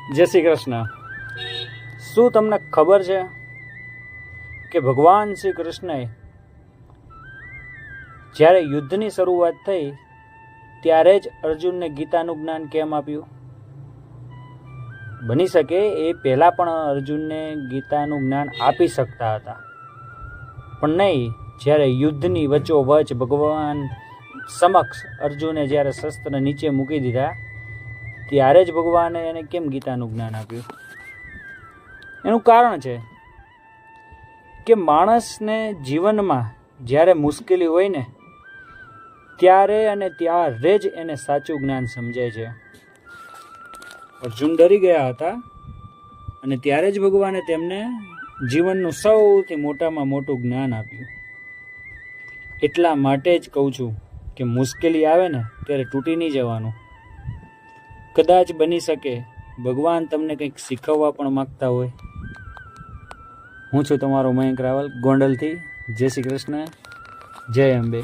જય શ્રી કૃષ્ણ. શું તમને ખબર છે કે ભગવાન શ્રી કૃષ્ણએ જ્યારે યુદ્ધની શરૂઆત થઈ ત્યારે જ અર્જુનને ગીતાનું જ્ઞાન કેમ આપ્યું? બની શકે એ પહેલાં પણ અર્જુનને ગીતાનું જ્ઞાન આપી શકતા હતા, પણ નહીં. જ્યારે યુદ્ધની વચ્ચોવચ ભગવાન સમક્ષ અર્જુને જ્યારે શસ્ત્ર નીચે મૂકી દીધા ત્યારે જ ભગવાને એને કેમ ગીતાનું જ્ઞાન આપ્યું? એનું કારણ છે કે માણસને જીવનમાં જ્યારે મુશ્કેલી હોય ને ત્યારે અને ત્યારે જ એને સાચું જ્ઞાન સમજાય છે. અર્જુન ડરી ગયા હતા અને ત્યારે જ ભગવાને તેમને જીવનનું સૌથી મોટામાં મોટું જ્ઞાન આપ્યું. એટલા માટે જ કહું છું કે મુશ્કેલી આવે ને ત્યારે તૂટી નહીં જવાનું. કદાચ બની શકે ભગવાન તમને કંઈક શીખવવા પણ માગતા હોય. હું છું તમારો મયંક રાવલ, ગોંડલથી. જય શ્રી કૃષ્ણ, જય અંબે.